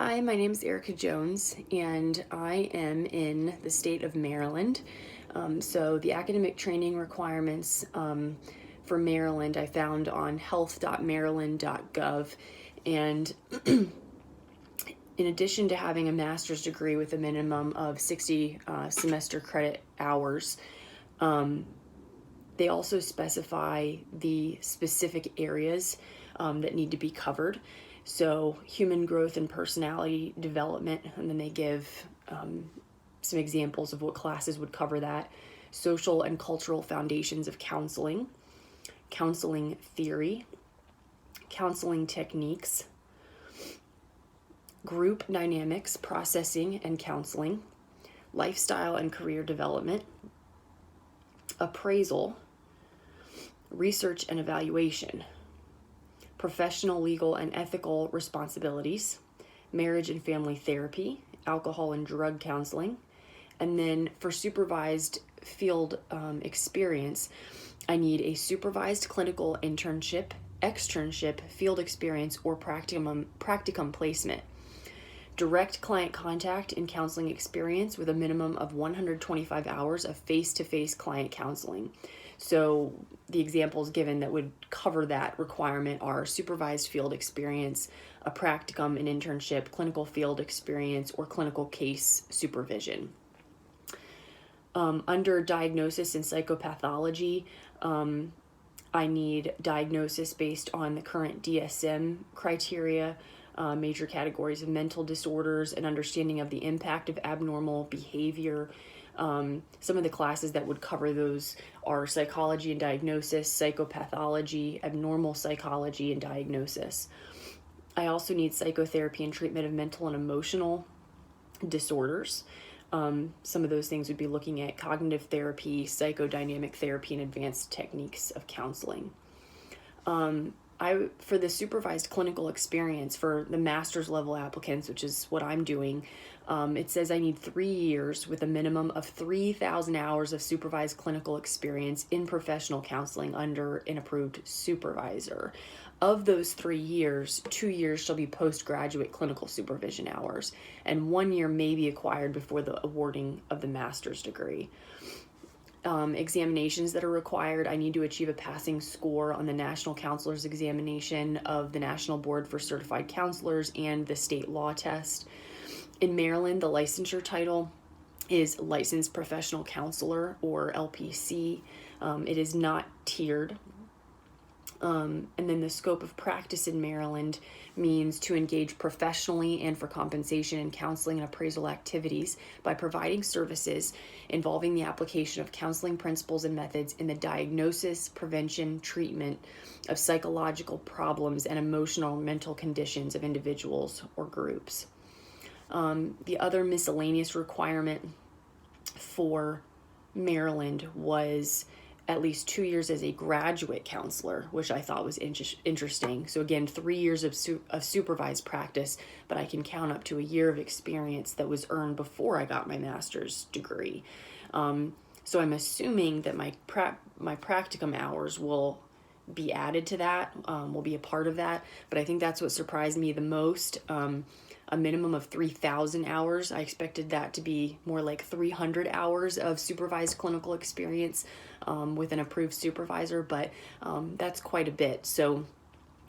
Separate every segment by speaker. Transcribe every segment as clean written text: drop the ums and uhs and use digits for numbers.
Speaker 1: Hi, my name is Erica Jones, and I am in the state of Maryland. So the academic training requirements for Maryland I found on health.maryland.gov. And in addition to having a master's degree with a minimum of 60 semester credit hours, they also specify the specific areas that need to be covered. So human growth and personality development, and then they give some examples of what classes would cover that. Social and cultural foundations of counseling, counseling theory, counseling techniques, group dynamics, processing and counseling, lifestyle and career development, appraisal, research and evaluation, professional, legal, and ethical responsibilities, marriage and family therapy, alcohol and drug counseling. And then for supervised field experience, I need a supervised clinical internship, externship, field experience, or practicum placement. Direct client contact and counseling experience with a minimum of 125 hours of face-to-face client counseling. So the examples given that would cover that requirement are supervised field experience, a practicum, an internship, clinical field experience, or clinical case supervision. Under diagnosis and psychopathology, I need diagnosis based on the current DSM criteria, major categories of mental disorders, and understanding of the impact of abnormal behavior. Some of the classes that would cover those are psychology and diagnosis, psychopathology, abnormal psychology, and diagnosis. I also need psychotherapy and treatment of mental and emotional disorders. Some of those things would be looking at cognitive therapy, psychodynamic therapy, and advanced techniques of counseling. For the supervised clinical experience for the master's level applicants, which is what I'm doing, it says I need 3 years with a minimum of 3,000 hours of supervised clinical experience in professional counseling under an approved supervisor. Of those 3 years, 2 years shall be postgraduate clinical supervision hours, and 1 year may be acquired before the awarding of the master's degree. Examinations that are required, I need to achieve a passing score on the National Counselor's Examination of the National Board for Certified Counselors and the state law test. In Maryland, the licensure title is Licensed Professional Counselor, or LPC. It is not tiered. And then the scope of practice in Maryland means to engage professionally and for compensation in counseling and appraisal activities by providing services involving the application of counseling principles and methods in the diagnosis, prevention, treatment of psychological problems and emotional and mental conditions of individuals or groups. The other miscellaneous requirement for Maryland was at least 2 years as a graduate counselor, which I thought was interesting. So again, 3 years of supervised practice, but I can count up to a year of experience that was earned before I got my master's degree. So I'm assuming that my practicum hours will be added to that, will be a part of that. But I think that's what surprised me the most. A minimum of 3,000 hours. I expected that to be more like 300 hours of supervised clinical experience with an approved supervisor, but that's quite a bit. So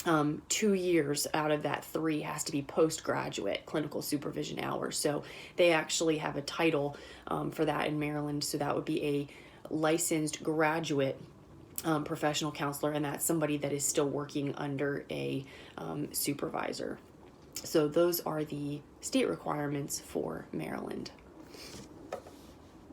Speaker 1: 2 years out of that 3 has to be postgraduate clinical supervision hours. So they actually have a title for that in Maryland. So that would be a licensed graduate professional counselor, and that's somebody that is still working under a supervisor. So those are the state requirements for Maryland.